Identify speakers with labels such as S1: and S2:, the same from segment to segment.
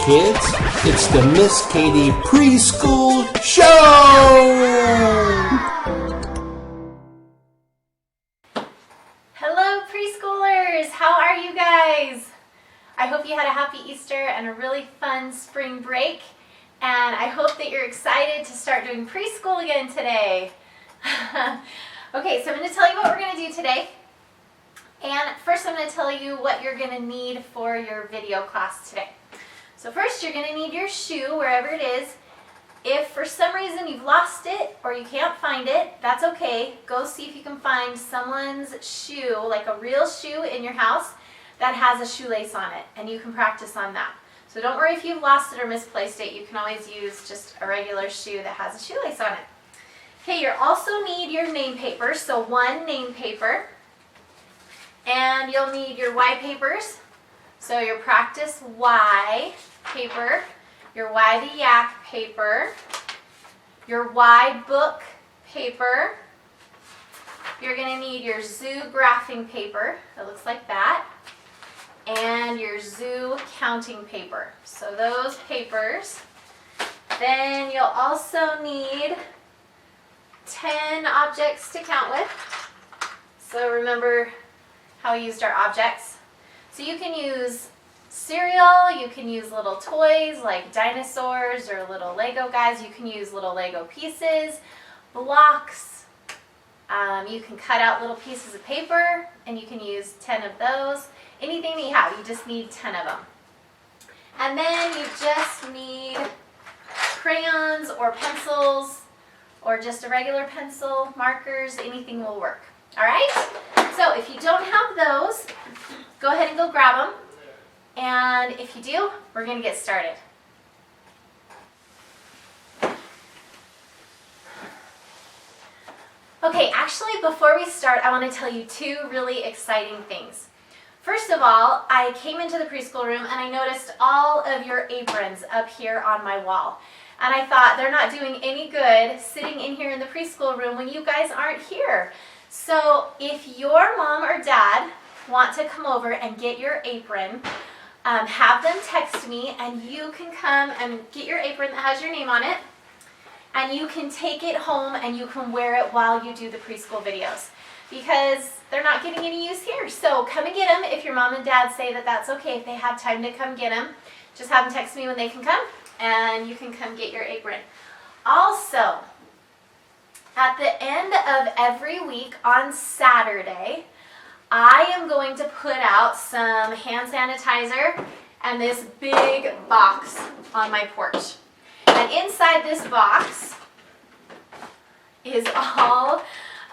S1: kids. It's the Miss Katie Preschool Show!
S2: Hello preschoolers! How are you guys? I hope you had a happy Easter and a really fun spring break. And I hope that you're excited to start doing preschool again today. Okay, so I'm going to tell you what we're going to do today. And first I'm going to tell you what you're going to need for your video class today. So first you're going to need your shoe wherever it is. If for some reason you've lost it or you can't find it, that's okay. Go see if you can find someone's shoe, like a real shoe in your house that has a shoelace on it, and you can practice on that. So don't worry if you've lost it or misplaced it. You can always use just a regular shoe that has a shoelace on it. Okay, you'll also need your name paper, so one name paper. And you'll need your Y papers, so your practice Y paper, your Y the Yak paper, your Y book paper. You're going to need your zoo graphing paper, that looks like that, and your zoo counting paper. So those papers. Then you'll also need 10 objects to count with. So remember how we used our objects. So you can use cereal, you can use little toys like dinosaurs or little Lego guys, you can use little Lego pieces, blocks, you can cut out little pieces of paper and you can use 10 of those. Anything that you have, you just need 10 of them. And then you just need crayons or pencils or just a regular pencil, markers, anything will work. Alright? So if you don't have those, go ahead and go grab them. And if you do, we're going to get started. Okay, actually before we start, I want to tell you two really exciting things. First of all, I came into the preschool room and I noticed all of your aprons up here on my wall. And I thought they're not doing any good sitting in here in the preschool room when you guys aren't here. So if your mom or dad want to come over and get your apron, have them text me and you can come and get your apron that has your name on it. And you can take it home and you can wear it while you do the preschool videos, because they're not getting any use here. So come and get them if your mom and dad say that that's okay. If they have time to come get them, just have them text me when they can come and you can come get your apron. Also, at the end of every week on Saturday, I am going to put out some hand sanitizer and this big box on my porch. And inside this box is all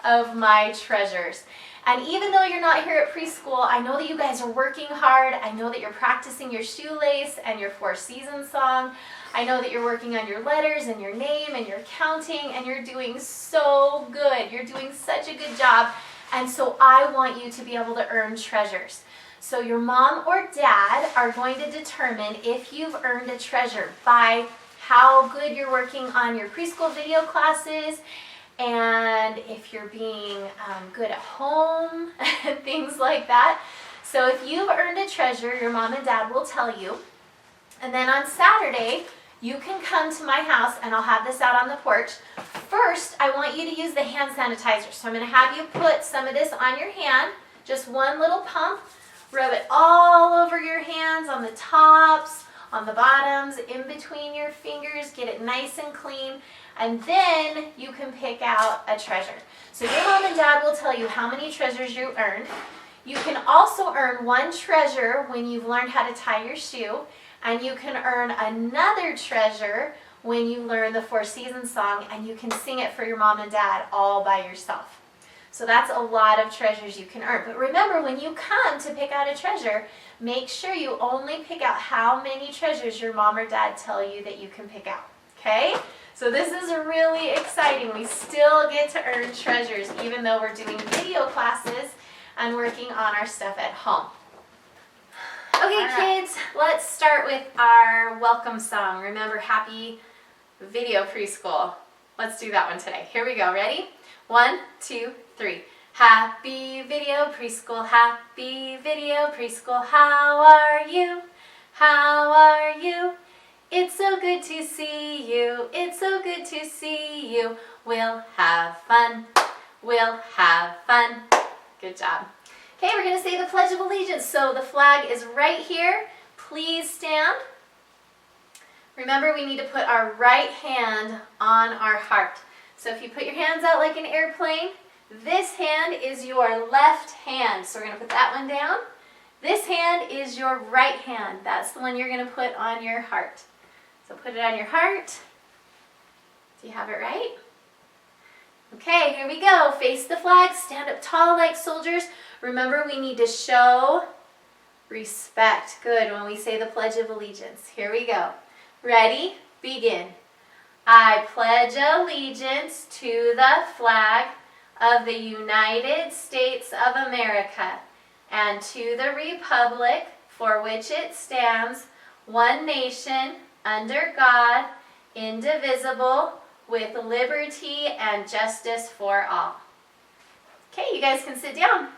S2: of my treasures. And even though you're not here at preschool, I know that you guys are working hard. I know that you're practicing your shoelace and your Four Seasons song. I know that you're working on your letters and your name and your counting, and you're doing so good. You're doing such a good job. And so I want you to be able to earn treasures. So your mom or dad are going to determine if you've earned a treasure by how good you're working on your preschool video classes, and if you're being good at home and things like that. So if you've earned a treasure, your mom and dad will tell you. And then on Saturday, you can come to my house and I'll have this out on the porch. First, I want you to use the hand sanitizer. So I'm going to have you put some of this on your hand, just one little pump. Rub it all over your hands, on the tops, on the bottoms, in between your fingers. Get it nice and clean. And then you can pick out a treasure. So your mom and dad will tell you how many treasures you earned. You can also earn one treasure when you've learned how to tie your shoe. And you can earn another treasure when you learn the Four Seasons song and you can sing it for your mom and dad all by yourself. So that's a lot of treasures you can earn. But remember, when you come to pick out a treasure, make sure you only pick out how many treasures your mom or dad tell you that you can pick out. Okay? So this is really exciting. We still get to earn treasures even though we're doing video classes and working on our stuff at home. Okay, kids, let's start with our welcome song. Remember, happy video preschool. Let's do that one today. Here we go. Ready? 1, 2, 3. Happy video preschool, happy video preschool. How are you? How are you? good to see you. It's so good to see you. We'll have fun. We'll have fun. Good job. Okay, we're going to say the Pledge of Allegiance. So the flag is right here. Please stand. Remember, we need to put our right hand on our heart. So if you put your hands out like an airplane, this hand is your left hand. So we're going to put that one down. This hand is your right hand. That's the one you're going to put on your heart. So put it on your heart. Do you have it right? Okay, here we go. Face the flag. Stand up tall like soldiers. Remember, we need to show respect. Good, when we say the Pledge of Allegiance. Here we go. Ready? Begin. I pledge allegiance to the flag of the United States of America and to the republic for which it stands, one nation, under God, indivisible, with liberty and justice for all. Okay, you guys can sit down.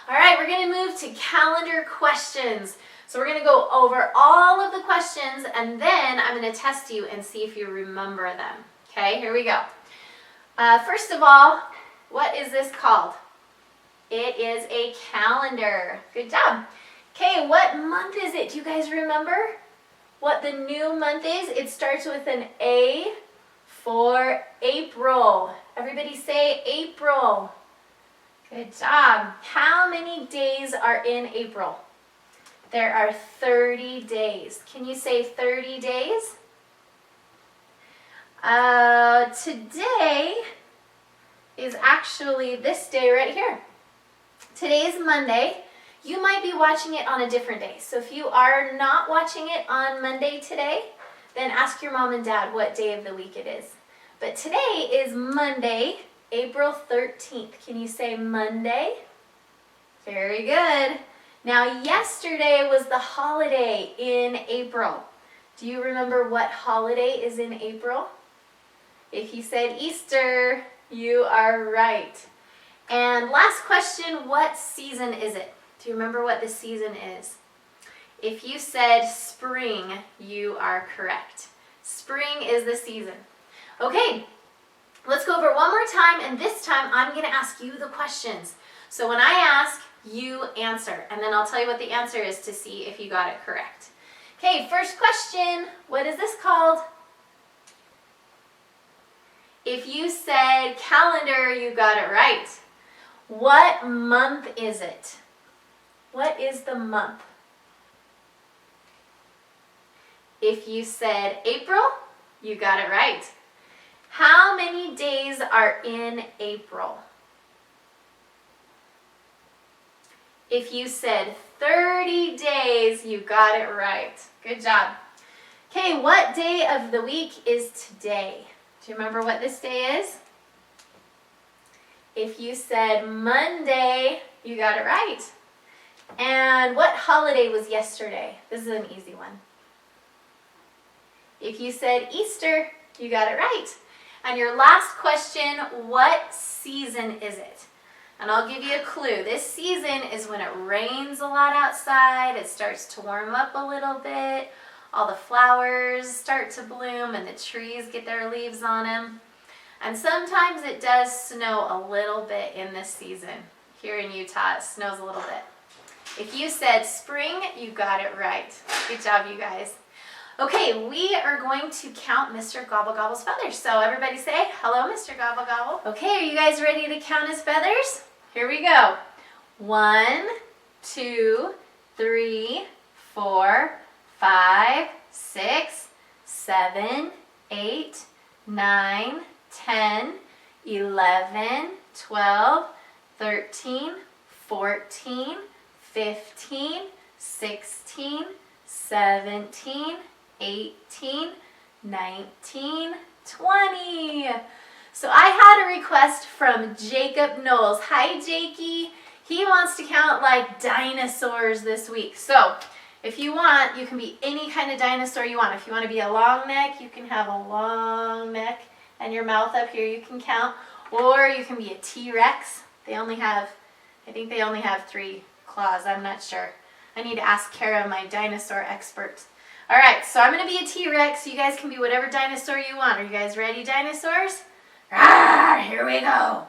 S2: All right, we're going to move to calendar questions. So we're going to go over all of the questions, and then I'm going to test you and see if you remember them. Okay, here we go. First of all, what is this called? It is a calendar. Good job. Okay, what month is it? Do you guys remember what the new month is? It starts with an A for April. Everybody say April. Good job. How many days are in April? There are 30 days. Can you say 30 days? Today is actually this day right here. Today is Monday. You might be watching it on a different day. So if you are not watching it on Monday today, then ask your mom and dad what day of the week it is. But today is Monday, April 13th. Can you say Monday? Very good. Now, yesterday was the holiday in April. Do you remember what holiday is in April? If you said Easter, you are right. And last question, what season is it? Do you remember what the season is? If you said spring, you are correct. Spring is the season. Okay, let's go over it one more time, and this time I'm going to ask you the questions. So when I ask, you answer, and then I'll tell you what the answer is to see if you got it correct. Okay, first question, what is this called? If you said calendar, you got it right. What month is it? What is the month? If you said April, you got it right. How many days are in April? If you said 30 days, you got it right. Good job. Okay, what day of the week is today? Do you remember what this day is? If you said Monday, you got it right. And what holiday was yesterday? This is an easy one. If you said Easter, you got it right. And your last question, what season is it? And I'll give you a clue. This season is when it rains a lot outside. It starts to warm up a little bit. All the flowers start to bloom and the trees get their leaves on them. And sometimes it does snow a little bit in this season. Here in Utah, it snows a little bit. If you said spring, you got it right. Good job, you guys. Okay, we are going to count Mr. Gobble Gobble's feathers. So everybody say, hello, Mr. Gobble Gobble. Okay, are you guys ready to count his feathers? Here we go. 1, 2, 3, 4, 5, 6, 7, 8, 9, 10, 11, 12, 13, 14, 15, 16, 17, 18, 19, 20. So I had a request from Jacob Knowles. Hi, Jakey. He wants to count like dinosaurs this week. So if you want, you can be any kind of dinosaur you want. If you want to be a long neck, you can have a long neck and your mouth up here, you can count. Or you can be a T-Rex. I think they only have 3 claws. I'm not sure. I need to ask Kara, my dinosaur expert. All right, so I'm gonna be a T-Rex. You guys can be whatever dinosaur you want. Are you guys ready, dinosaurs? Ah, here we go.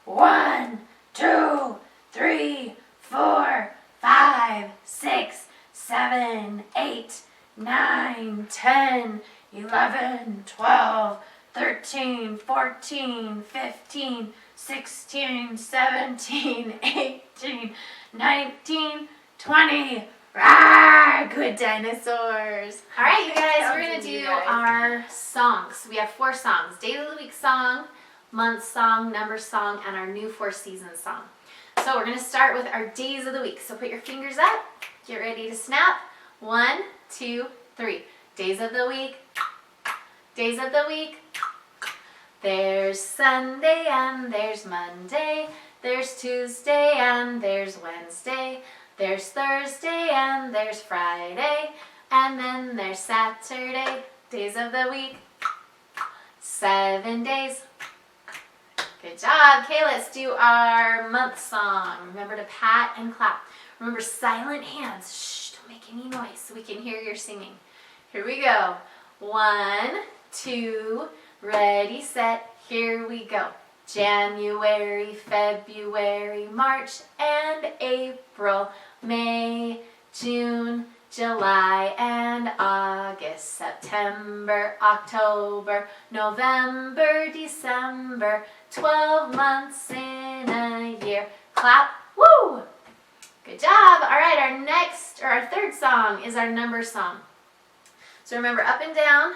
S2: 1, 2, 3, 4, 5, 6, 7, 8, 9, 10, 11, 12, 13, 14, 15, 16, 17, 18, 19, 20. Rawr, good dinosaurs. All right, you guys, we're going to do our songs. We have 4 songs. Day of the week song, month song, number song, and our new 4 seasons song. So we're going to start with our days of the week. So put your fingers up. Get ready to snap. 1, 2, 3. Days of the week. Days of the week. There's Sunday and there's Monday. There's Tuesday and there's Wednesday. There's Thursday and there's Friday. And then there's Saturday. Days of the week. 7 days. Good job. Okay, let's do our month song. Remember to pat and clap. Remember, silent hands. Shh, don't make any noise so we can hear your singing. Here we go. 1, 2, ready, set, here we go. January, February, March, and April, May, June, July, and August, September, October, November, December, 12 months in a year. Clap, woo! Good job. All right, our third song is our number song. So remember, up and down.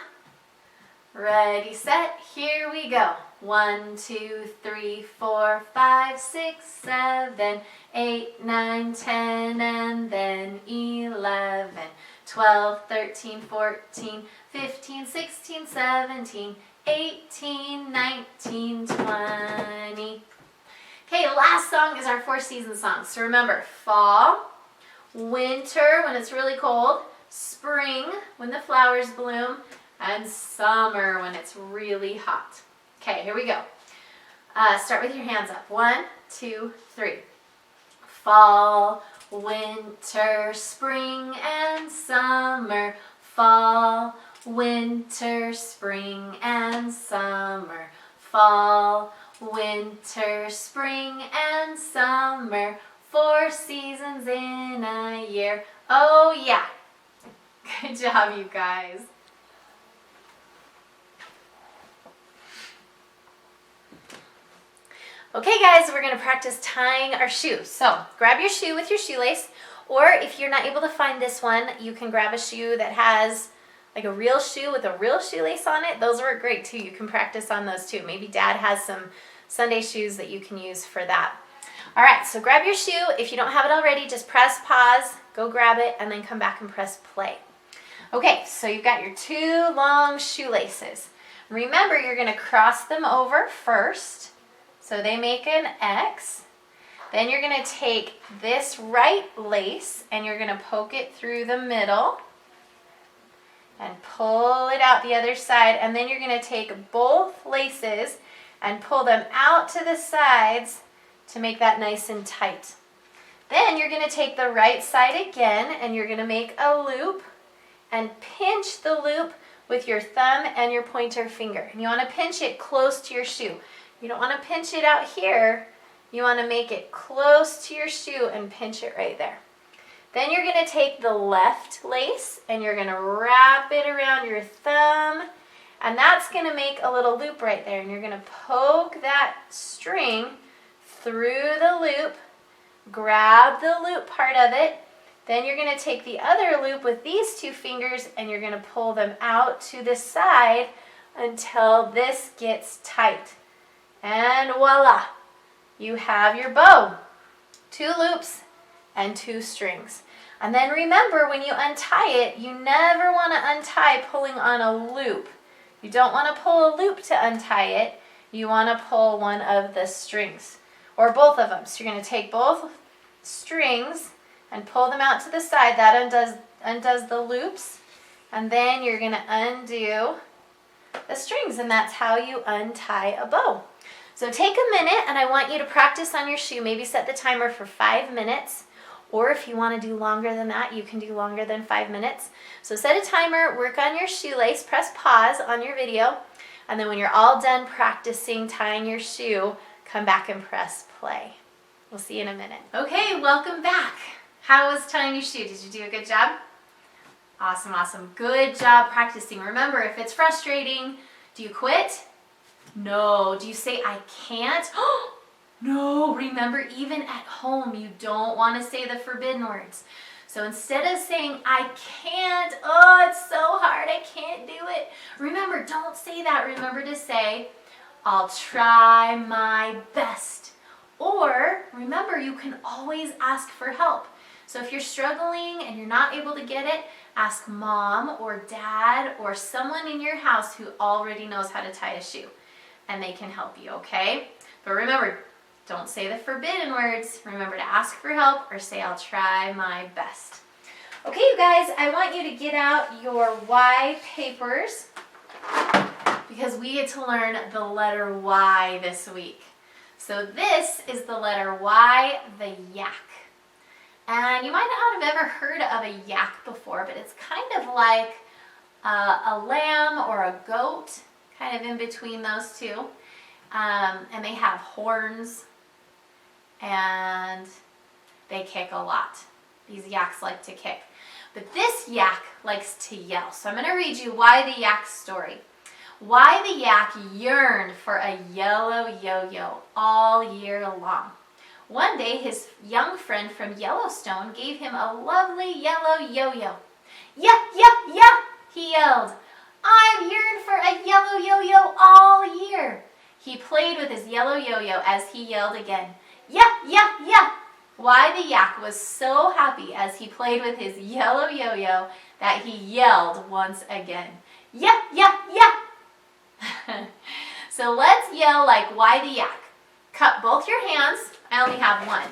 S2: Ready, set, here we go. 1, 2, 3, 4, 5, 6, 7, 8, 9, 10, and then 11, 12, 13, 14, 15, 16, 17, 18, 19, 20. Okay, last song is our 4 season song. So remember, fall, winter when it's really cold, spring when the flowers bloom, and summer when it's really hot. Okay, here we go. Start with your hands up. 1, 2, 3. Fall, winter, spring, and summer. Fall, winter, spring, and summer. Fall, winter, spring, and summer. 4 seasons in a year. Oh yeah. Good job, you guys. Okay guys, we're going to practice tying our shoe. So grab your shoe with your shoelace, or if you're not able to find this one, you can grab a shoe that has like a real shoe with a real shoelace on it. Those work great too. You can practice on those too. Maybe Dad has some Sunday shoes that you can use for that. All right, so grab your shoe. If you don't have it already, just press pause, go grab it, and then come back and press play. Okay, so you've got your 2 long shoelaces. Remember, you're going to cross them over first. So they make an X. Then you're going to take this right lace and you're going to poke it through the middle and pull it out the other side. And then you're going to take both laces and pull them out to the sides to make that nice and tight. Then you're going to take the right side again and you're going to make a loop and pinch the loop with your thumb and your pointer finger. And you want to pinch it close to your shoe. You don't want to pinch it out here. You want to make it close to your shoe and pinch it right there. Then you're going to take the left lace and you're going to wrap it around your thumb. And that's going to make a little loop right there. And you're going to poke that string through the loop, grab the loop part of it. Then you're going to take the other loop with these 2 fingers and you're going to pull them out to the side until this gets tight. And voila, you have your bow. 2 loops and 2 strings. And then remember, when you untie it, you never want to untie pulling on a loop. You don't want to pull a loop to untie it. You want to pull one of the strings, or both of them. So you're going to take both strings and pull them out to the side. That undoes the loops. And then you're going to undo the strings, and that's how you untie a bow. So take a minute and I want you to practice on your shoe. Maybe set the timer for 5 minutes. Or if you want to do longer than that, you can do longer than 5 minutes. So set a timer, work on your shoelace, press pause on your video, and then when you're all done practicing tying your shoe, come back and press play. We'll see you in a minute. Okay, welcome back. How was tying your shoe? Did you do a good job? Awesome, awesome. Good job practicing. Remember, if it's frustrating, do you quit? No. Do you say, I can't? No. Remember, even at home, you don't want to say the forbidden words. So instead of saying, I can't, oh, it's so hard, I can't do it. Remember, don't say that. Remember to say, I'll try my best. Or remember, you can always ask for help. So if you're struggling and you're not able to get it, ask mom or dad or someone in your house who already knows how to tie a shoe, and they can help you, okay? But remember, don't say the forbidden words. Remember to ask for help or say, I'll try my best. Okay, you guys, I want you to get out your Y papers because we get to learn the letter Y this week. So this is the letter Y, the yak. And you might not have ever heard of a yak before, but it's kind of like a lamb or a goat, kind of in between those two. And they have horns, and they kick a lot. These yaks like to kick. But this yak likes to yell. So I'm going to read you Why the Yak story. Why the yak yearned for a yellow yo-yo all year long. One day, his young friend from Yellowstone gave him a lovely yellow yo-yo. Yeah, yeah, yeah, he yelled. I've yearned for a yellow yo-yo all year. He played with his yellow yo-yo as he yelled again. Yeah, yeah, yeah. Why the yak was so happy as he played with his yellow yo-yo that he yelled once again. Yeah, yeah, yeah. So let's yell like Why the yak. Cup both your hands. I only have one.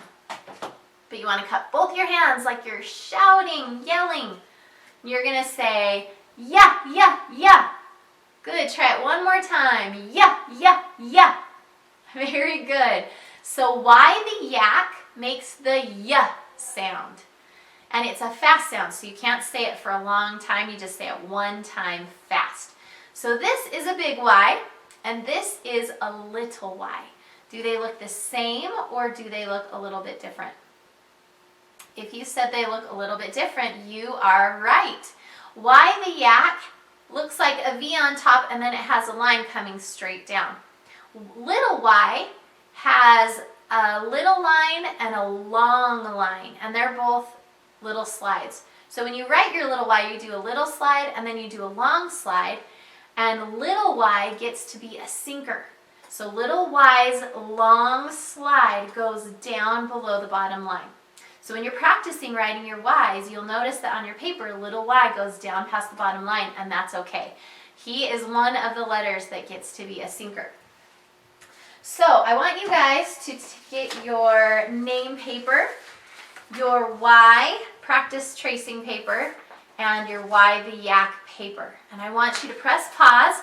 S2: But you want to cup both your hands like you're shouting, yelling. You're going to say, yeah, yeah, yeah. Good. Try it one more time. Yeah, yeah, yeah. Very good. So why the yak makes the y sound? And it's a fast sound, so you can't say it for a long time. You just say it one time fast. So this is a big Y, and this is a little y. Do they look the same or do they look a little bit different? If you said they look a little bit different, you are right. Why the yak looks like a V on top and then it has a line coming straight down. Little y has a little line and a long line, and they're both little slides. So when you write your little y, you do a little slide and then you do a long slide, and little y gets to be a sinker. So little y's long slide goes down below the bottom line. So when you're practicing writing your y's, you'll notice that on your paper, little y goes down past the bottom line, and that's okay. He is one of the letters that gets to be a sinker. So I want you guys to get your name paper, your Y practice tracing paper, and your Why the Yak paper. And I want you to press pause,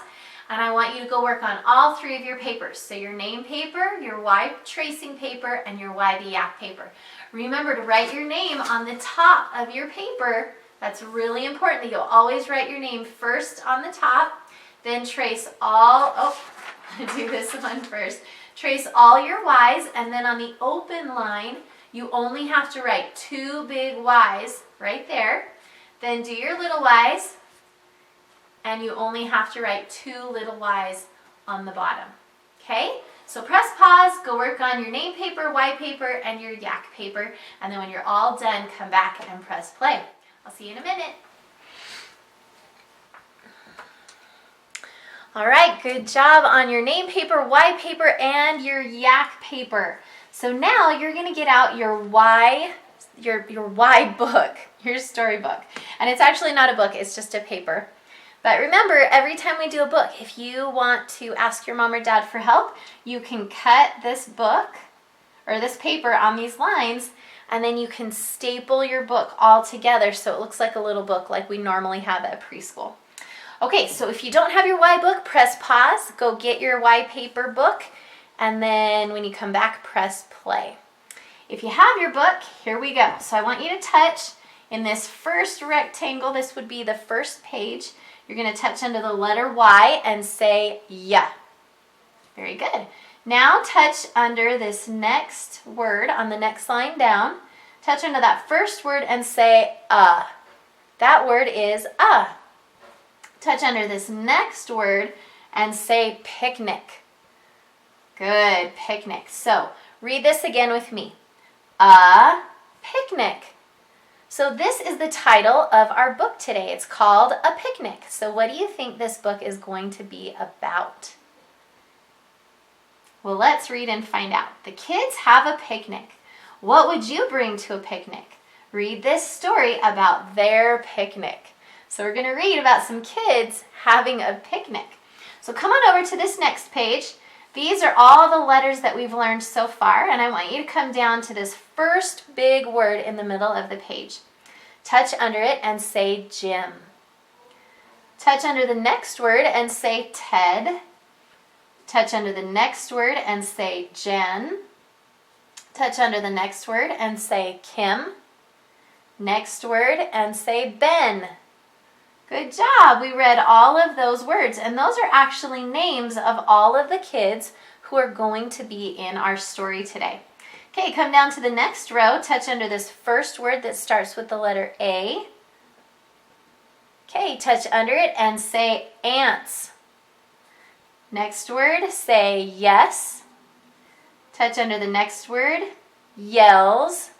S2: and I want you to go work on all three of your papers. So your name paper, your Y tracing paper, and your Why the Yak paper. Remember to write your name on the top of your paper. That's really important that you'll always write your name first on the top, then trace all, do this one first. Trace all your Y's, and then on the open line, you only have to write 2 big Y's right there. Then do your little Y's, and you only have to write 2 little Y's on the bottom. Okay? So press pause, go work on your name paper, Y paper, and your yak paper, and then when you're all done, come back and press play. I'll see you in a minute. All right, good job on your name paper, Y paper, and your yak paper. So now you're gonna get out your Y book, your storybook. And it's actually not a book, it's just a paper. But remember, every time we do a book, if you want to ask your mom or dad for help, you can cut this book or this paper on these lines, and then you can staple your book all together so it looks like a little book like we normally have at preschool. Okay, so if you don't have your Y book, press pause, go get your Y paper book, and then when you come back, press play. If you have your book, here we go. So I want you to touch in this first rectangle. This would be the first page. You're going to touch under the letter Y and say yeah. Very good. Now touch under this next word on the next line down. Touch under that first word and say That word is Touch under this next word and say picnic. Good, picnic. So read this again with me. A picnic. So this is the title of our book today. It's called A Picnic. So what do you think this book is going to be about? Well, let's read and find out. The kids have a picnic. What would you bring to a picnic? Read this story about their picnic. So we're going to read about some kids having a picnic. So come on over to this next page. These are all the letters that we've learned so far, and I want you to come down to this first big word in the middle of the page. Touch under it and say Jim. Touch under the next word and say Ted. Touch under the next word and say Jen. Touch under the next word and say Kim. Next word and say Ben. Good job. We read all of those words, and those are actually names of all of the kids who are going to be in our story today. Okay, come down to the next row. Touch under this first word that starts with the letter A. Okay, touch under it and say ants. Next word, say yes. Touch under the next word, yells.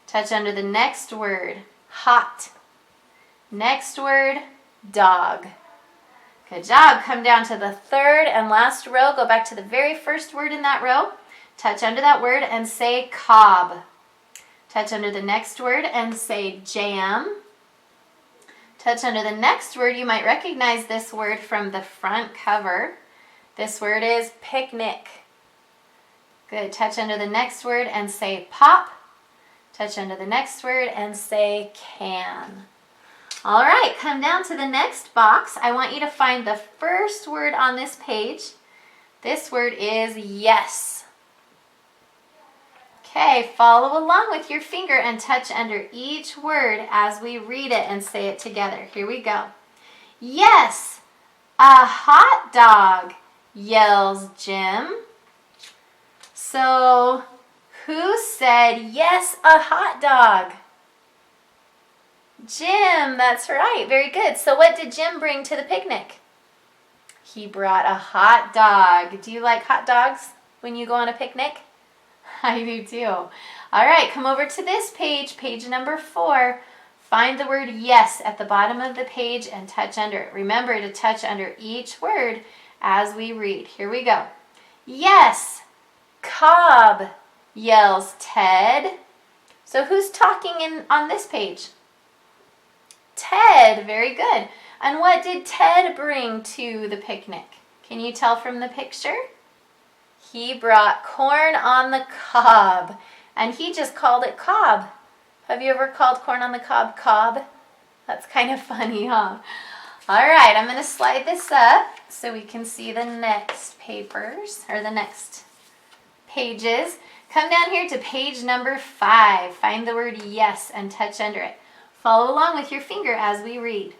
S2: Touch under the next word, hot. Next word, dog. Good job. Come down to the third and last row. Go back to the very first word in that row. Touch under that word and say cob. Touch under the next word and say jam. Touch under the next word. You might recognize this word from the front cover. This word is picnic. Good. Touch under the next word and say pop. Touch under the next word and say can. All right, come down to the next box. I want you to find the first word on this page. This word is yes. Okay, follow along with your finger and touch under each word as we read it and say it together. Here we go. Yes, a hot dog, yells Jim. So, who said yes, a hot dog? Jim, that's right. Very good. So what did Jim bring to the picnic? He brought a hot dog. Do you like hot dogs when you go on a picnic? I do too. All right, come over to this page, page number 4. Find the word yes at the bottom of the page and touch under it. Remember to touch under each word as we read. Here we go. Yes, cob, yells Ted. So who's talking on this page? Ted, very good. And what did Ted bring to the picnic? Can you tell from the picture? He brought corn on the cob, and he just called it cob. Have you ever called corn on the cob cob? That's kind of funny, huh? All right, I'm going to slide this up so we can see the next papers, or the next pages. Come down here to page number 5. Find the word yes and touch under it. Follow along with your finger as we read.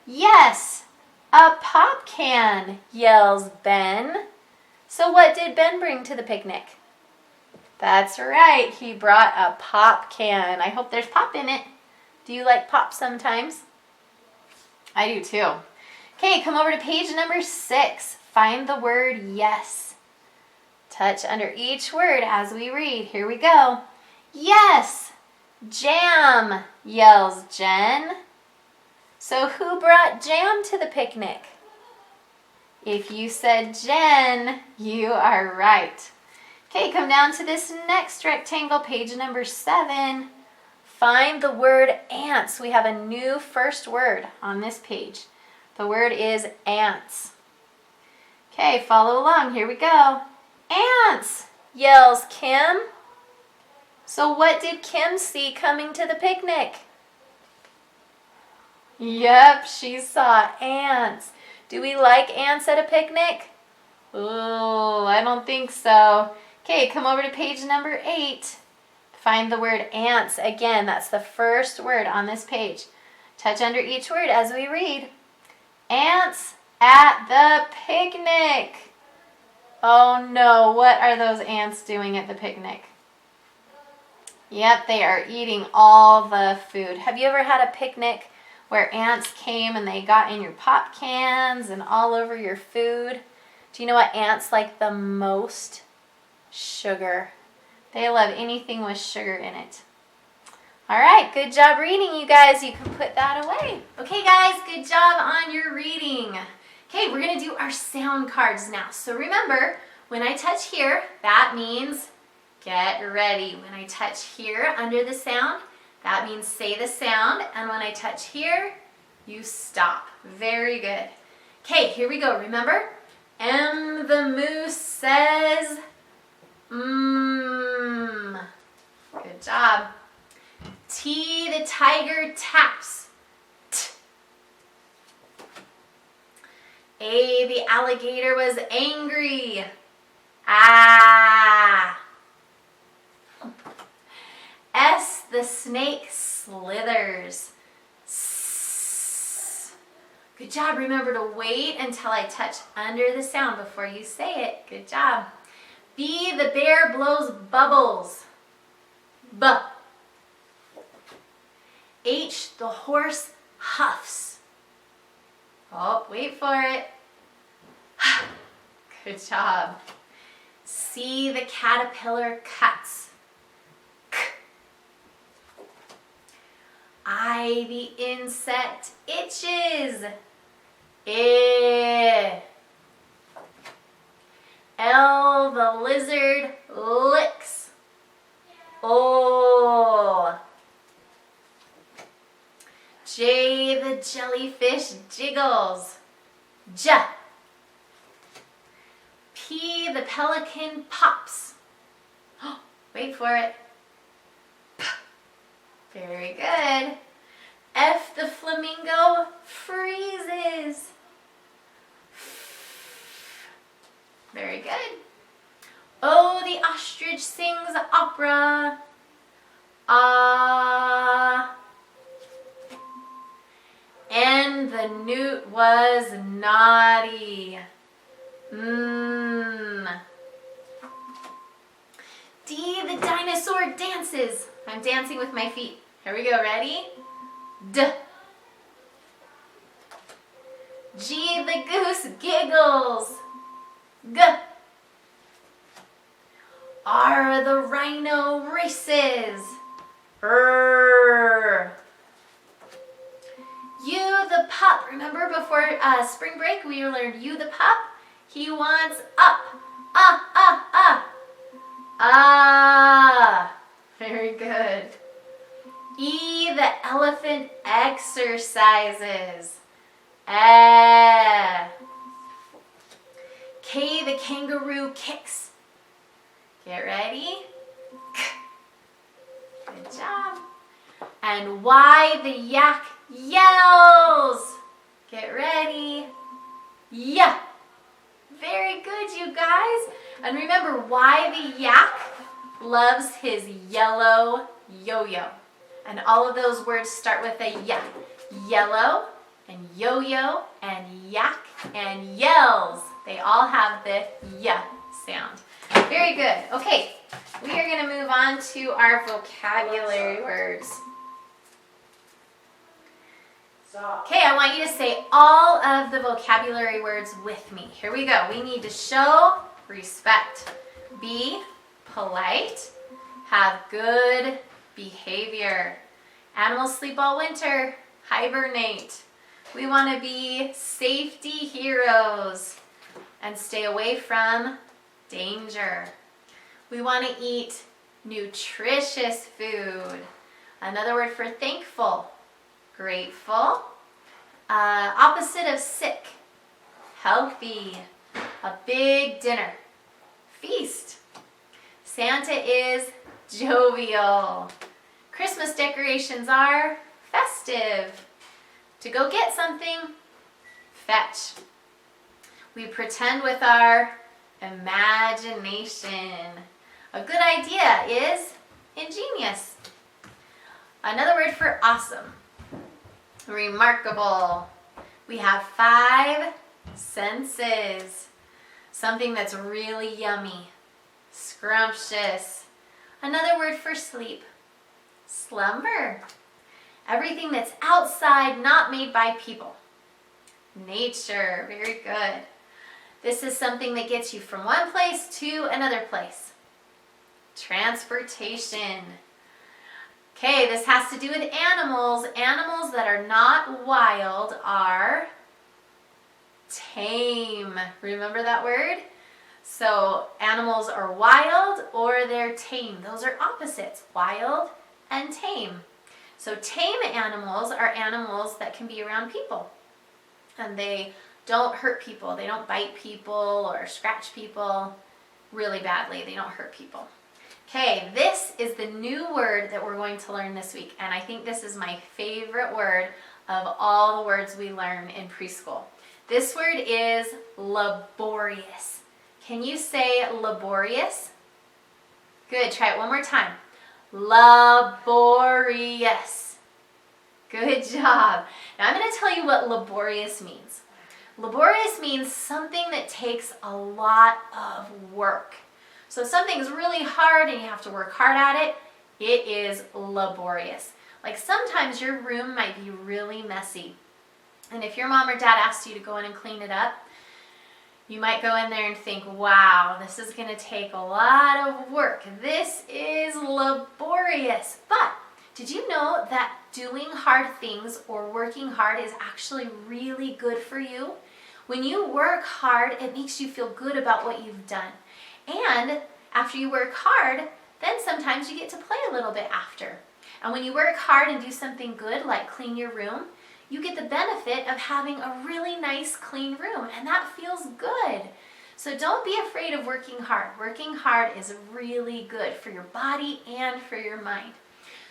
S2: Yes, a pop can, yells Ben. So what did Ben bring to the picnic? That's right, he brought a pop can. I hope there's pop in it. Do you like pop sometimes? I do too. Okay, come over to page number 6. Find the word yes. Touch under each word as we read. Here we go. Yes, jam, yells Jen. So who brought jam to the picnic? If you said Jen, you are right. Okay, come down to this next rectangle, page number 7. Find the word ants. We have a new first word on this page. The word is ants. Okay, follow along. Here we go. Ants, yells Kim. So what did Kim see coming to the picnic? Yep, she saw ants. Do we like ants at a picnic? Oh, I don't think so. Okay, come over to page number 8. Find the word ants. Again, that's the first word on this page. Touch under each word as we read. Ants at the picnic. Oh no, what are those ants doing at the picnic? Yep, they are eating all the food. Have you ever had a picnic where ants came and they got in your pop cans and all over your food? Do you know what ants like the most? Sugar. They love anything with sugar in it. All right, good job reading, you guys. You can put that away. Okay, guys, good job on your reading. Okay, we're going to do our sound cards now. So remember, when I touch here, that means get ready. When I touch here under the sound, that means say the sound. And when I touch here, you stop. Very good. Okay, here we go. Remember, M the moose says, mmm. Good job. T the tiger taps. T. A the alligator was angry. Ah. S the snake slithers. S. Good job. Remember to wait until I touch under the sound before you say it. Good job. B the bear blows bubbles. B. H the horse huffs. Oh, wait for it. Good job. C the caterpillar cuts. K. I the insect itches. I. L the lizard licks. O. J the jellyfish jiggles. J. P the pelican pops. Wait for it. P. Very good. F the flamingo freezes. Very good. O the ostrich sings opera. Ah. And the newt was naughty. D the dinosaur dances. I'm dancing with my feet. Here we go, ready? D. G the goose giggles. G. R the rhino races. R. U the pup. Remember before spring break we learned U the pup? He wants up. Ah. Very good. E the elephant exercises. Eh. K the kangaroo kicks. Get ready. Good job. And Y the yak yells. Get ready. Yeah. Very good, you guys. And remember, why the yak loves his yellow yo-yo. And all of those words start with a ya. Yellow and yo-yo and yak and yells. They all have the ya sound. Very good. Okay, we are going to move on to our vocabulary words. Okay, I want you to say all of the vocabulary words with me. Here we go. We need to show respect, be polite, have good behavior. Animals sleep all winter, hibernate. We want to be safety heroes and stay away from danger. We want to eat nutritious food. Another word for thankful. Grateful. Opposite of sick. Healthy. A big dinner. Feast. Santa is jovial. Christmas decorations are festive. To go get something, fetch. We pretend with our imagination. A good idea is Ingenious. Another word for awesome. Remarkable. We have 5 senses. Something that's really yummy. Scrumptious. Another word for sleep. Slumber. Everything that's outside, not made by people. Nature. Very good. This is something that gets you from one place to another place. Transportation. Okay, this has to do with animals. Animals that are not wild are tame. Remember that word? So animals are wild or they're tame. Those are opposites, wild and tame. So tame animals are animals that can be around people. And they don't hurt people. They don't bite people or scratch people really badly. They don't hurt people. Okay, this is the new word that we're going to learn this week. And I think this is my favorite word of all the words we learn in preschool. This word is laborious. Can you say laborious? Good, try it one more time. Laborious. Good job. Now I'm going to tell you what laborious means. Laborious means something that takes a lot of work. So if something's really hard and you have to work hard at it, it is laborious. Like sometimes your room might be really messy. And if your mom or dad asked you to go in and clean it up, you might go in there and think, wow, this is going to take a lot of work. This is laborious. But did you know that doing hard things or working hard is actually really good for you? When you work hard, it makes you feel good about what you've done. And after you work hard, then sometimes you get to play a little bit after. And when you work hard and do something good, like clean your room, you get the benefit of having a really nice clean room, and that feels good. So don't be afraid of working hard. Working hard is really good for your body and for your mind.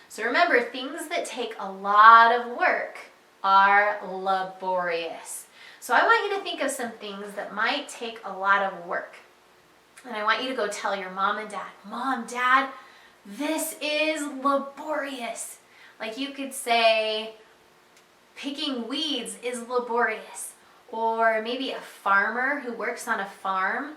S2: So remember, things that take a lot of work are laborious. So I want you to think of some things that might take a lot of work. And I want you to go tell your mom and dad, Mom, Dad, this is laborious. Like you could say, picking weeds is laborious. Or maybe a farmer who works on a farm,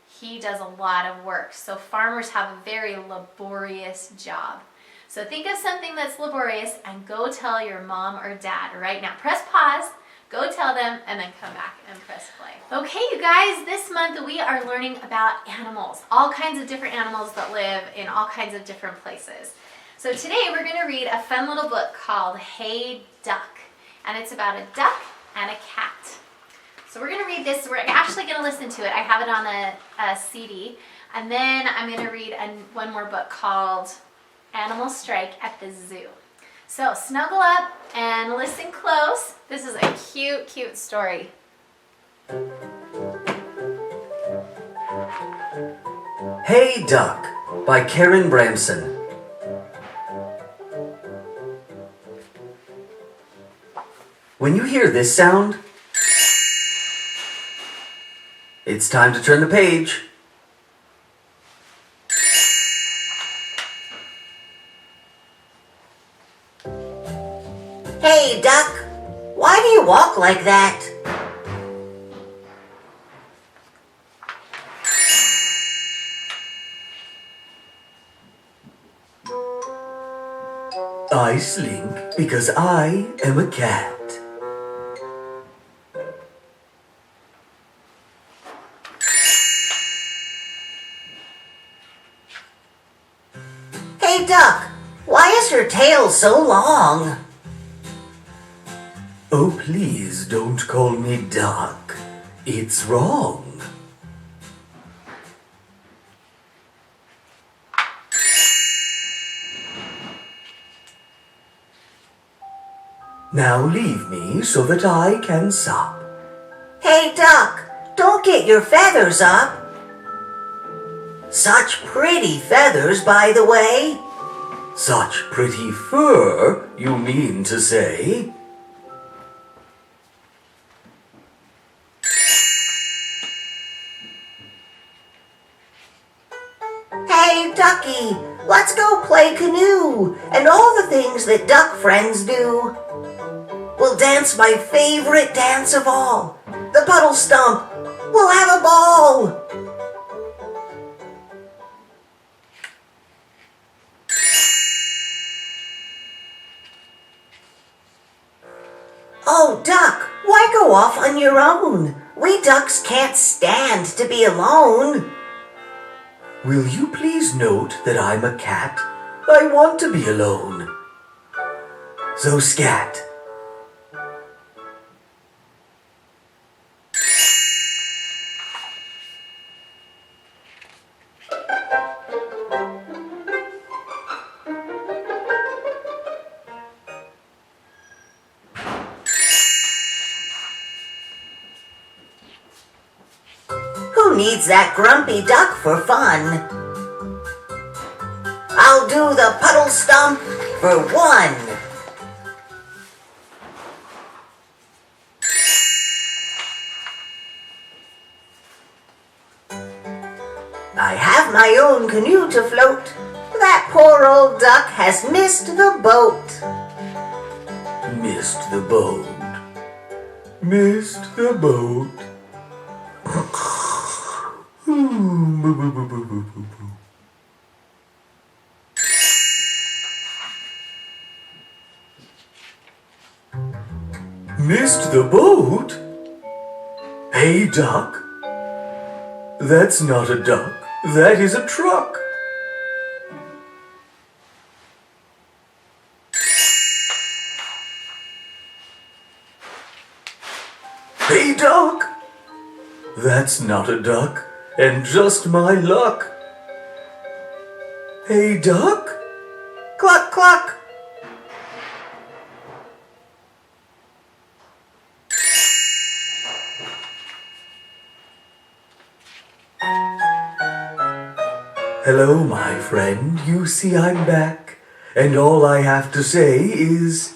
S2: he does a lot of work. So farmers have a very laborious job. So think of something that's laborious and go tell your mom or dad right now. Press pause, go tell them, and then come back and press play. Okay, you guys, this month we are learning about animals. All kinds of different animals that live in all kinds of different places. So today we're going to read a fun little book called Hey Duck. And it's about a duck and a cat. So we're going to read this. We're actually going to listen to it. I have it on a CD. And then I'm going to read one more book called Animal Strike at the Zoo. So snuggle up and listen close. This is a cute, cute story.
S1: Hey Duck by Karen Bramson. When you hear this sound, it's time to turn the page.
S3: Hey, Duck, why do you walk like that?
S1: I slink because I am a cat.
S3: Hey, Duck, why is your tail so long?
S1: Oh, please don't call me Duck. It's wrong. Now leave me so that I can sup.
S3: Hey, Duck, don't get your feathers up. Such pretty feathers, by the way.
S1: Such pretty fur, you mean to say?
S3: Hey, Ducky, Let's go play canoe and all the things that duck friends do. We'll dance my favorite dance of all, the puddle stomp. We'll have a ball. Oh, Duck, why go off on your own? We ducks can't stand to be alone.
S1: Will you please note that I'm a cat? I want to be alone. So scat.
S3: Who needs that grumpy duck for fun? I'll do the puddle stomp for one. I have my own canoe to float. That poor old duck has missed the boat.
S1: Missed the boat. Missed the boat. Missed the boat? Hey, duck. That's not a duck. That is a truck. Hey, duck. That's not a duck, and just my luck. Hey, duck.
S3: Cluck, cluck.
S1: Hello, my friend. You see I'm back, and all I have to say is...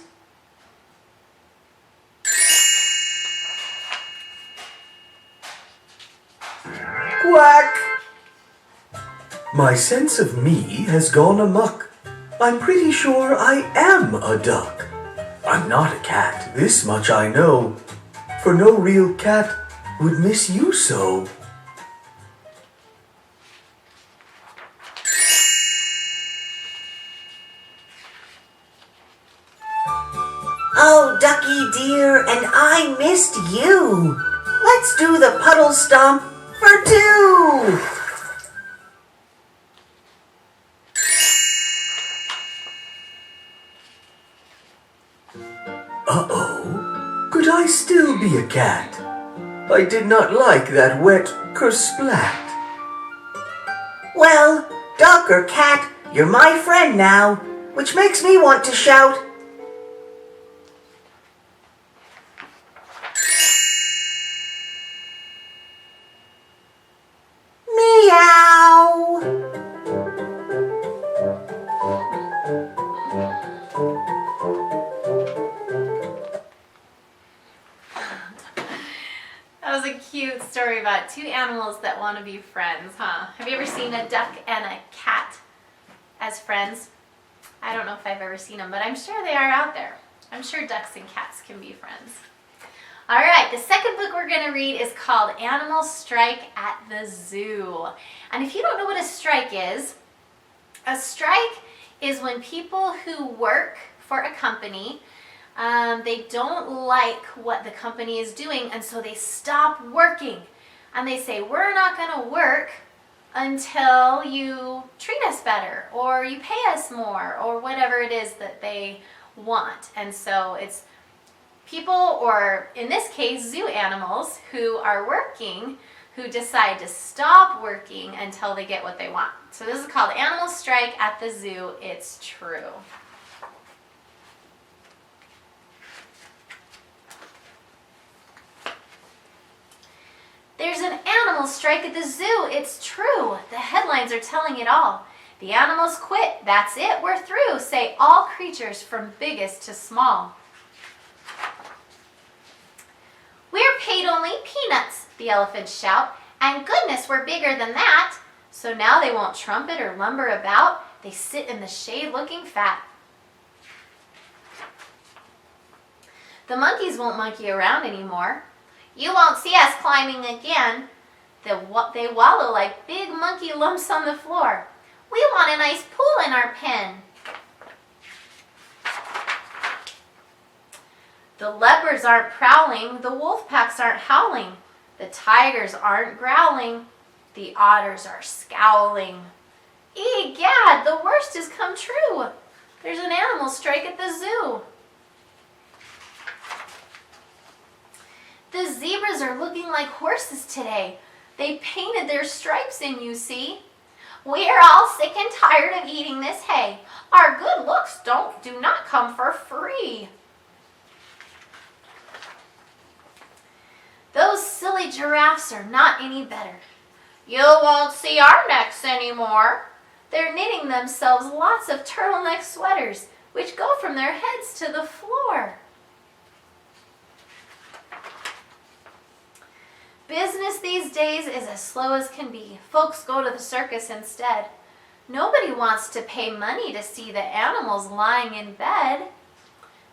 S1: Quack! My sense of me has gone amok. I'm pretty sure I am a duck. I'm not a cat, this much I know, for no real cat would miss you so.
S3: Oh, ducky dear, and I missed you. Let's do the puddle stomp for two.
S1: Uh-oh, could I still be a cat? I did not like that wet kersplat.
S3: Well, duck or cat, you're my friend now, which makes me want to shout, meow.
S2: That was a cute story about two animals that want to be friends, huh? Have you ever seen a duck and a cat as friends? I don't know if I've ever seen them, but I'm sure they are out there. I'm sure ducks and cats can be friends. All right, the second book we're going to read is called Animal Strike at the Zoo. And if you don't know what a strike is when people who work for a company, they don't like what the company is doing, and so they stop working. And they say, we're not going to work until you treat us better, or you pay us more, or whatever it is that they want. And so it's people, or in this case, zoo animals who are working, who decide to stop working until they get what they want. So this is called Animal Strike at the Zoo. It's true. There's an animal strike at the zoo. It's true. The headlines are telling it all. The animals quit. That's it. We're through. Say all creatures from biggest to small. We're paid only peanuts, the elephants shout. And goodness, we're bigger than that. So now they won't trumpet or lumber about. They sit in the shade looking fat. The monkeys won't monkey around anymore. You won't see us climbing again. They wallow like big monkey lumps on the floor. We want a nice pool in our pen. The leopards aren't prowling. The wolf packs aren't howling. The tigers aren't growling. The otters are scowling. Egad, the worst has come true. There's an animal strike at the zoo. The zebras are looking like horses today. They painted their stripes in, you see. We're all sick and tired of eating this hay. Our good looks do not come for free. Those silly giraffes are not any better. You won't see our necks anymore. They're knitting themselves lots of turtleneck sweaters, which go from their heads to the floor. Business these days is as slow as can be. Folks go to the circus instead. Nobody wants to pay money to see the animals lying in bed.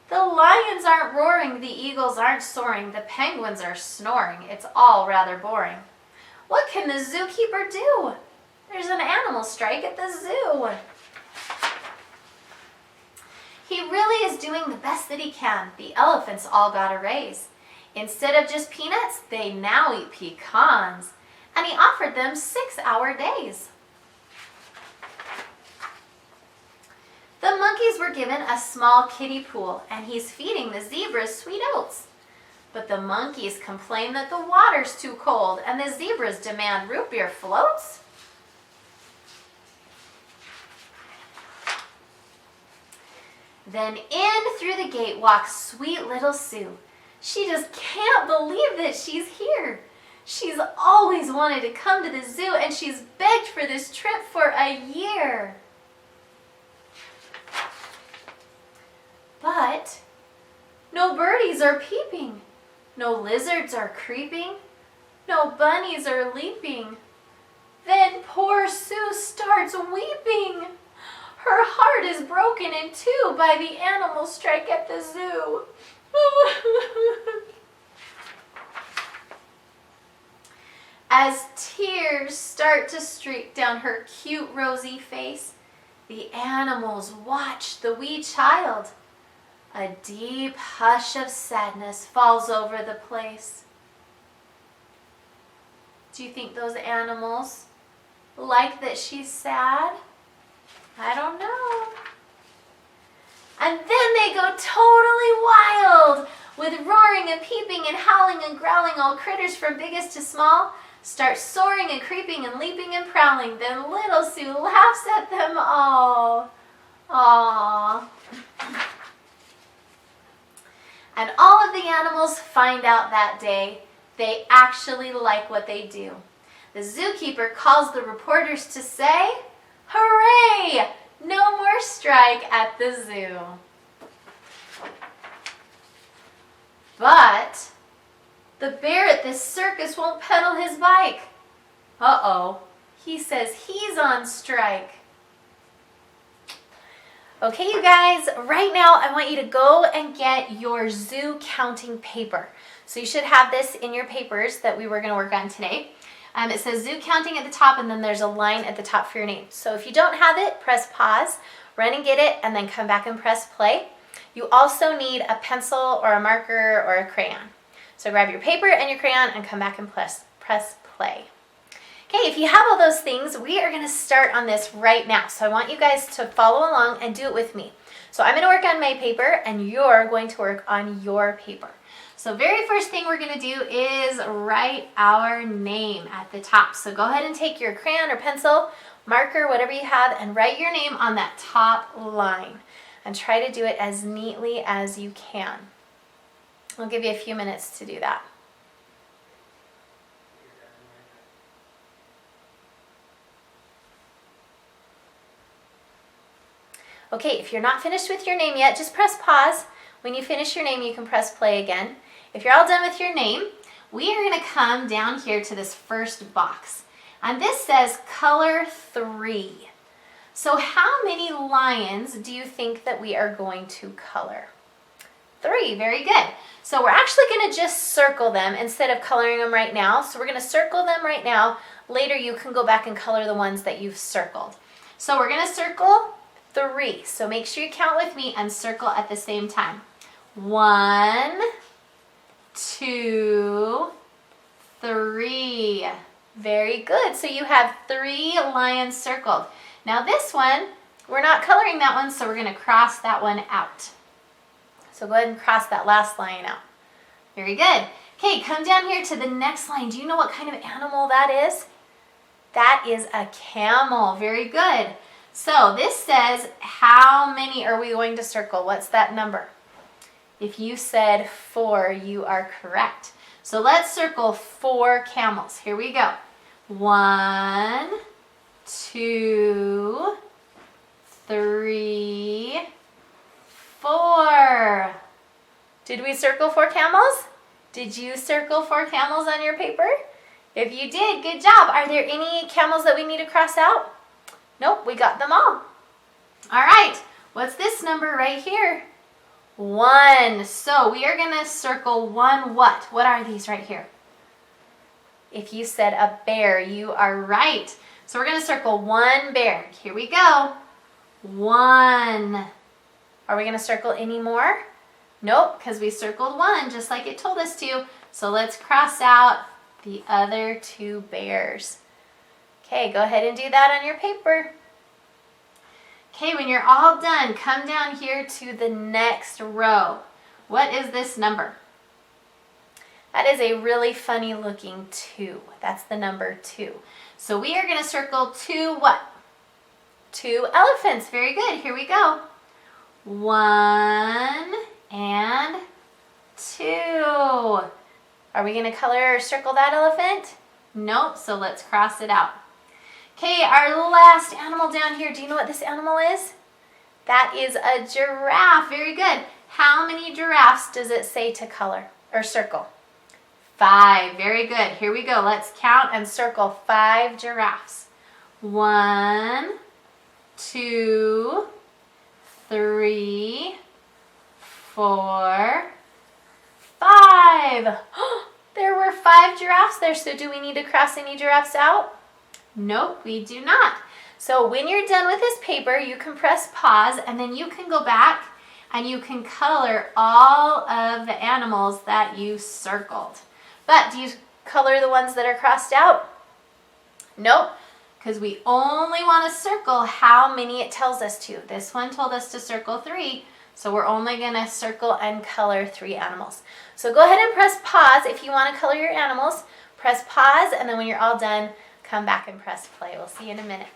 S2: The lions aren't roaring, the eagles aren't soaring, the penguins are snoring. It's all rather boring. What can the zookeeper do? There's an animal strike at the zoo. He really is doing the best that he can. The elephants all got a raise. Instead of just peanuts, they now eat pecans. And he offered them 6-hour days. The monkeys were given a small kiddie pool, and he's feeding the zebras sweet oats. But the monkeys complain that the water's too cold, and the zebras demand root beer floats. Then in through the gate walks sweet little Sue. She just can't believe that she's here. She's always wanted to come to the zoo, and she's begged for this trip for a year. But no birdies are peeping, no lizards are creeping, no bunnies are leaping. Then poor Sue starts weeping. Her heart is broken in two by the animal strike at the zoo. As tears start to streak down her cute rosy face, the animals watch the wee child. A deep hush of sadness falls over the place. Do you think those animals like that she's sad? I don't know. And then they go totally wild, with roaring and peeping and howling and growling. All critters from biggest to small start soaring and creeping and leaping and prowling. Then little Sue laughs at them all. Aww. And all of the animals find out that day they actually like what they do. The zookeeper calls the reporters to say, "Hooray! No more strike at the zoo." But the bear at this circus won't pedal his bike. Uh-oh, he says he's on strike. Okay, you guys, right now I want you to go and get your zoo counting paper. So you should have this in your papers that we were going to work on today. It says zoo counting at the top, and then there's a line at the top for your name. So if you don't have it, press pause, run and get it, and then come back and press play. You also need a pencil or a marker or a crayon. So grab your paper and your crayon and come back and press play. Okay, if you have all those things, we are going to start on this right now. So I want you guys to follow along and do it with me. So I'm going to work on my paper, and you're going to work on your paper. So very first thing we're going to do is write our name at the top. So go ahead and take your crayon or pencil, marker, whatever you have, and write your name on that top line. And try to do it as neatly as you can. I'll give you a few minutes to do that. Okay, if you're not finished with your name yet, just press pause. When you finish your name, you can press play again. If you're all done with your name, we are going to come down here to this first box. And this says color 3. So how many lions do you think that we are going to color? 3, very good. So we're actually going to just circle them instead of coloring them right now. So we're going to circle them right now. Later you can go back and color the ones that you've circled. So we're going to circle 3. So make sure you count with me and circle at the same time. 1, 2, 3. Very good. So you have 3 lions circled. Now this one, we're not coloring that one, so we're going to cross that one out. So go ahead and cross that last line out. Very good. Okay, come down here to the next line. Do you know what kind of animal that is? That is a camel. Very good. So this says, how many are we going to circle? What's that number? If you said 4, you are correct. So let's circle 4 camels. Here we go. 1, 2, 3, 4. Did we circle 4 camels? Did you circle 4 camels on your paper? If you did, good job. Are there any camels that we need to cross out? Nope, we got them all. All right, what's this number right here? 1. So we are going to circle 1 what? What are these right here? If you said a bear, you are right. So we're going to circle 1 bear. Here we go. 1. Are we going to circle any more? Nope, because we circled 1 just like it told us to. So let's cross out the other 2 bears. Okay, go ahead and do that on your paper. Okay, when you're all done, come down here to the next row. What is this number? That is a really funny looking 2. That's the number 2. So we are going to circle 2 what? 2 elephants. Very good. Here we go. 1 and 2. Are we going to color or circle that elephant? Nope, so let's cross it out. Okay, our last animal down here. Do you know what this animal is? That is a giraffe. Very good. How many giraffes does it say to color or circle? 5. Very good. Here we go. Let's count and circle 5 giraffes. 1, 2, 3, 4, 5. There were 5 giraffes there. So do we need to cross any giraffes out? Nope, we do not. So when you're done with this paper, you can press pause and then you can go back and you can color all of the animals that you circled. But do you color the ones that are crossed out? Nope, because we only want to circle how many it tells us to. This one told us to circle 3, so we're only going to circle and color 3 animals. So go ahead and press pause if you want to color your animals. Press pause, and then when you're all done, come back and press play. We'll see you in a minute.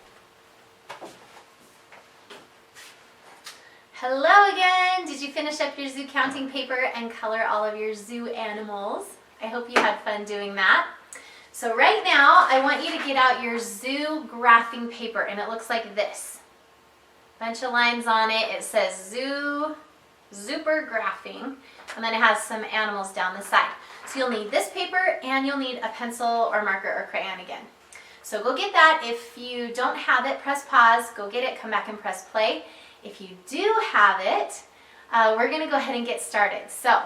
S2: Hello again. Did you finish up your zoo counting paper and color all of your zoo animals? I hope you had fun doing that. So right now, I want you to get out your zoo graphing paper, and it looks like this. Bunch of lines on it. It says zoo, super graphing, and then it has some animals down the side. So you'll need this paper, and you'll need a pencil or marker or crayon again. So go get that. If you don't have it, press pause, go get it, come back and press play. If you do have it, we're going to go ahead and get started. So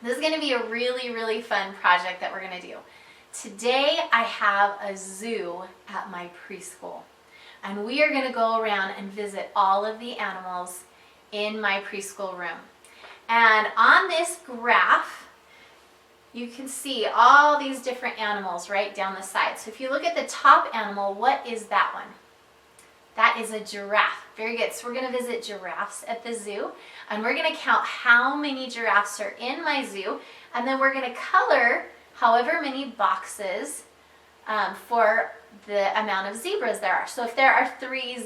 S2: this is going to be a really, really fun project that we're going to do. Today I have a zoo at my preschool, and we are going to go around and visit all of the animals in my preschool room. And on this graph, you can see all these different animals right down the side. So if you look at the top animal, what is that one? That is a giraffe. Very good. So we're going to visit giraffes at the zoo, and we're going to count how many giraffes are in my zoo, and then we're going to color however many boxes for the amount of zebras there are. So if there are 3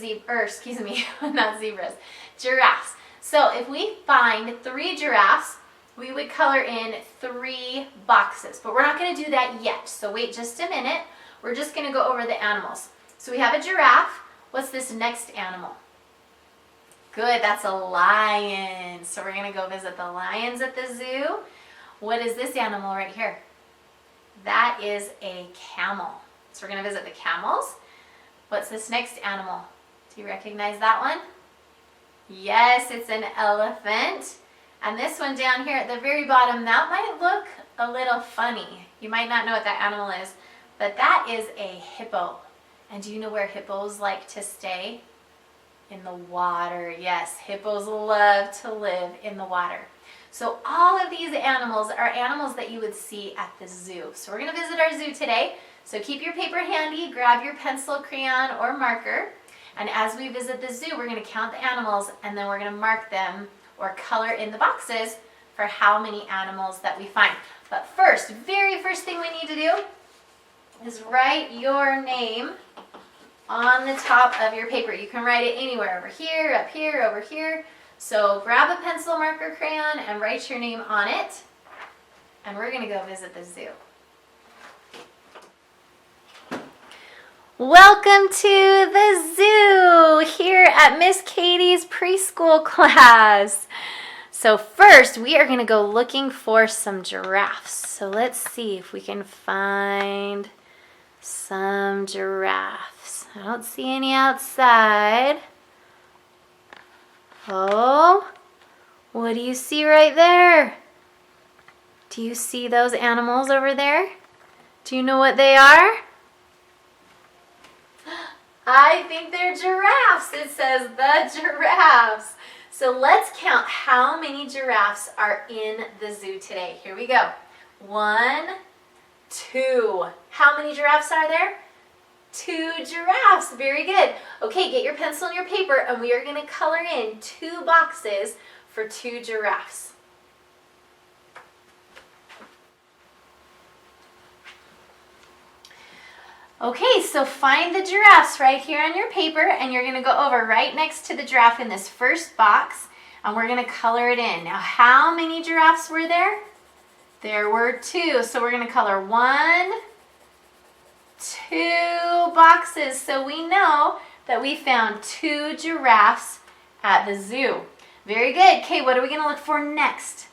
S2: not zebras, giraffes. So if we find 3 giraffes, we would color in 3 boxes, but we're not going to do that yet. So wait just a minute. We're just going to go over the animals. So we have a giraffe. What's this next animal? Good, that's a lion. So we're going to go visit the lions at the zoo. What is this animal right here? That is a camel. So we're going to visit the camels. What's this next animal? Do you recognize that one? Yes, it's an elephant. And this one down here at the very bottom, that might look a little funny. You might not know what that animal is, but that is a hippo. And do you know where hippos like to stay? In the water. Yes, hippos love to live in the water. So all of these animals are animals that you would see at the zoo. So we're going to visit our zoo today. So keep your paper handy, grab your pencil, crayon, or marker. And as we visit the zoo, we're going to count the animals and then we're going to mark them or color in the boxes for how many animals that we find. But first, very first thing we need to do is write your name on the top of your paper. You can write it anywhere, over here, up here, over here. So grab a pencil, marker, crayon, and write your name on it. And we're going to go visit the zoo. Welcome to the zoo here at Miss Katie's preschool class. So first, we are going to go looking for some giraffes. So let's see if we can find some giraffes. I don't see any outside. Oh, what do you see right there? Do you see those animals over there? Do you know what they are? I think they're giraffes. It says the giraffes. So let's count how many giraffes are in the zoo today. Here we go. 1, 2. How many giraffes are there? 2 giraffes. Very good. Okay, get your pencil and your paper and we are going to color in 2 boxes for 2 giraffes. Okay, so find the giraffes right here on your paper and you're going to go over right next to the giraffe in this first box and we're going to color it in. Now, how many giraffes were there? There were 2. So we're going to color 1, 2 boxes. So we know that we found 2 giraffes at the zoo. Very good. Okay, what are we going to look for next?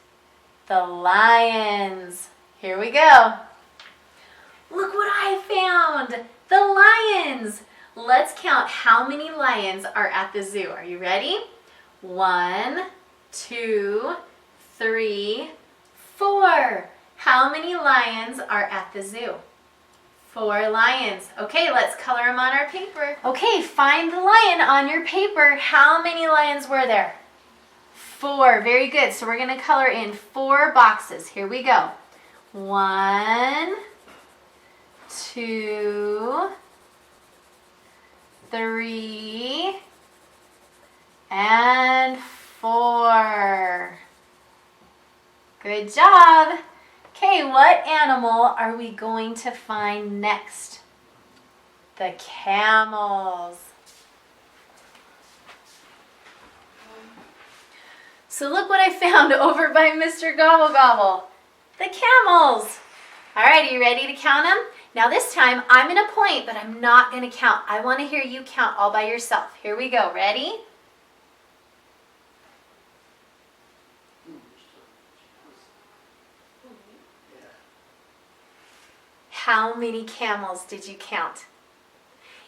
S2: The lions. Here we go. Look what I found. The lions. Let's count how many lions are at the zoo. Are you ready? 1, 2, 3, 4. How many lions are at the zoo? 4 lions. Okay, let's color them on our paper. Okay, find the lion on your paper. How many lions were there? 4. Very good. So we're going to color in 4 boxes. Here we go. 1, 2, 3, and 4. Good job. Okay, what animal are we going to find next? The camels. So look what I found over by Mr. Gobble Gobble. The camels. All right, are you ready to count them? Now this time, I'm going to point, but I'm not going to count. I want to hear you count all by yourself. Here we go. Ready? How many camels did you count?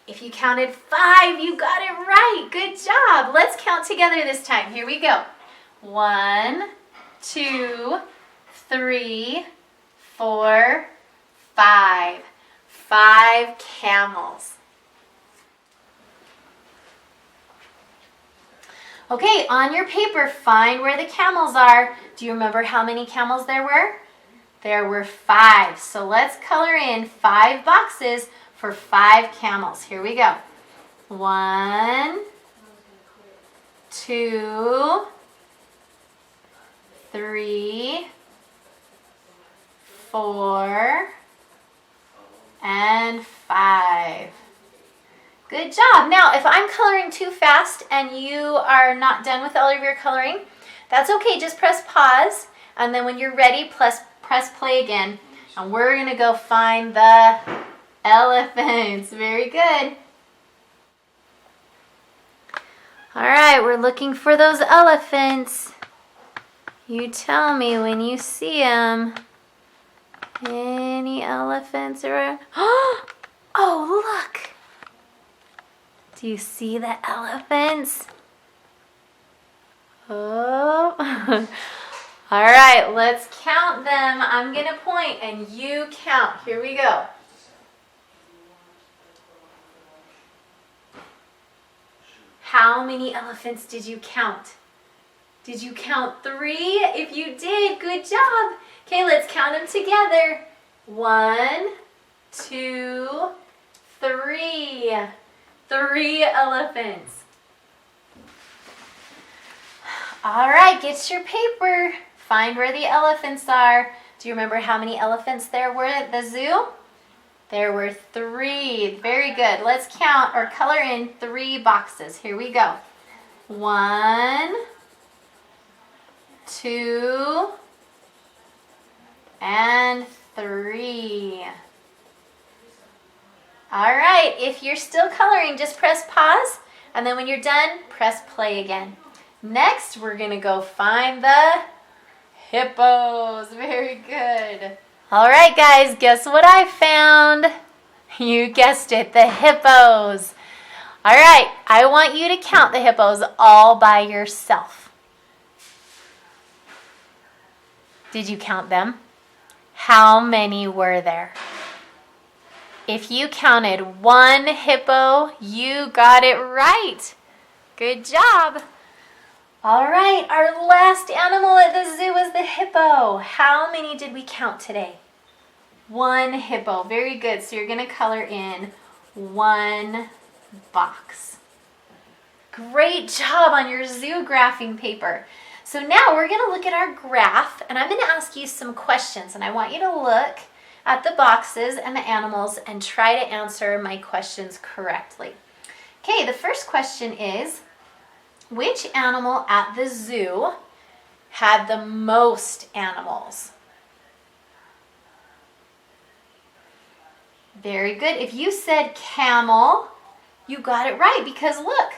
S2: If you counted 5, you got it right. Good job. Let's count together this time. Here we go. 1, 2, 3, 4, 5. 5 camels. Okay, on your paper, find where the camels are. Do you remember how many camels there were? There were 5. So let's color in 5 boxes for 5 camels. Here we go. 1, 2, 3, 4, and 5. Good job. Now, if I'm coloring too fast and you are not done with all of your coloring, that's okay. Just press pause, and then when you're ready, press play again. And we're going to go find the elephants. Very good. All right, we're looking for those elephants. You tell me when you see them. Any elephants around? Oh, look! Do you see the elephants? Oh. All right, let's count them. I'm going to point and you count. Here we go. How many elephants did you count? Did you count 3? If you did, good job. Okay, let's count them together. 1, 2, 3. 3 elephants. All right, get your paper. Find where the elephants are. Do you remember how many elephants there were at the zoo? There were 3. Very good. Let's count or color in 3 boxes. Here we go. 1, 2, and 3. All right, if you're still coloring, just press pause, and then when you're done, press play again. Next, we're gonna go find the hippos. Very good. All right, guys, guess what I found? You guessed it, the hippos. All right, I want you to count the hippos all by yourself. Did you count them? How many were there? If you counted 1 hippo, you got it right. Good job. All right, our last animal at the zoo was the hippo. How many did we count today? 1 hippo. Very good. So you're going to color in 1 box. Great job on your zoo graphing paper. So now we're going to look at our graph, and I'm going to ask you some questions, and I want you to look at the boxes and the animals and try to answer my questions correctly. Okay, the first question is, which animal at the zoo had the most animals? Very good. If you said camel, you got it right because look,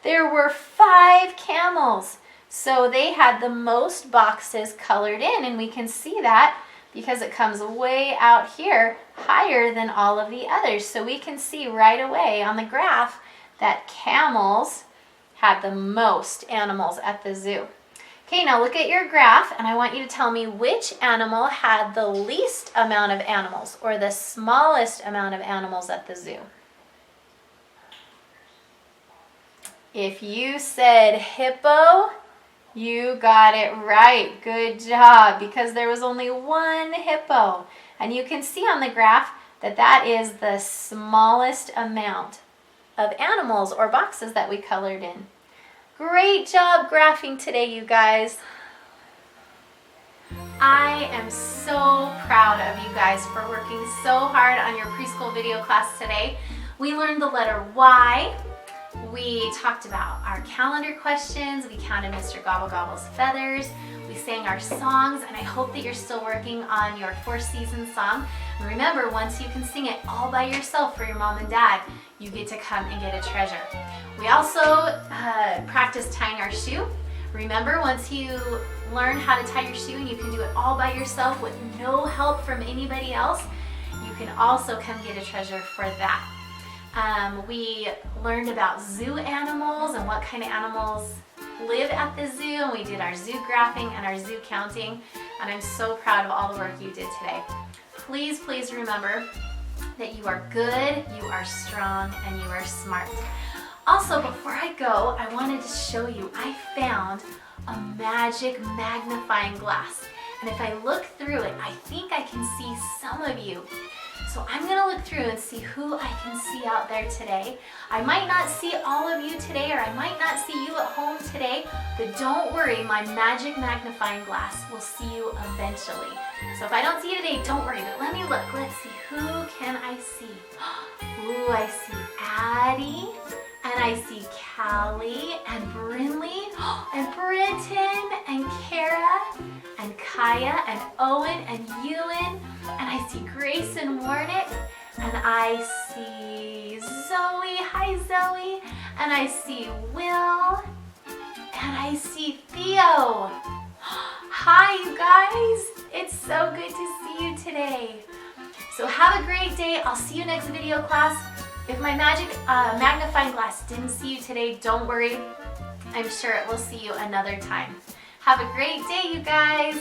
S2: there were 5 camels. So they had the most boxes colored in, and we can see that because it comes way out here higher than all of the others. So we can see right away on the graph that camels had the most animals at the zoo. Okay, now look at your graph, and I want you to tell me which animal had the least amount of animals or the smallest amount of animals at the zoo. If you said hippo, you got it right. Good job, because there was only 1 hippo. And you can see on the graph that that is the smallest amount of animals or boxes that we colored in. Great job graphing today, you guys. I am so proud of you guys for working so hard on your preschool video class today. We learned the letter Y. We talked about our calendar questions. We counted Mr. Gobble Gobble's feathers. We sang our songs, and I hope that you're still working on your 4-season song. And remember, once you can sing it all by yourself for your mom and dad, you get to come and get a treasure. We also practiced tying our shoe. Remember, once you learn how to tie your shoe and you can do it all by yourself with no help from anybody else, you can also come get a treasure for that. We learned about zoo animals and what kind of animals live at the zoo, and we did our zoo graphing and our zoo counting, and I'm so proud of all the work you did today. Please, please remember that you are good, you are strong, and you are smart. Also, before I go, I wanted to show you, I found a magic magnifying glass, and if I look through it, I think I can see some of you. So I'm going to look through and see who I can see out there today. I might not see all of you today, or I might not see you at home today, but don't worry, my magic magnifying glass will see you eventually. So if I don't see you today, don't worry, but let me look. Let's see, who can I see? Ooh, I see Addie, and I see Callie, and Brinley, and Brenton, and Kara, and Kaya, and Owen, and Ewan, and I see Grace and Warnick, and I see Zoe, hi Zoe, and I see Will, and I see Theo. Hi you guys, it's so good to see you today. So have a great day. I'll see you next video class. If my magic magnifying glass didn't see you today, don't worry. I'm sure it will see you another time. Have a great day, you guys.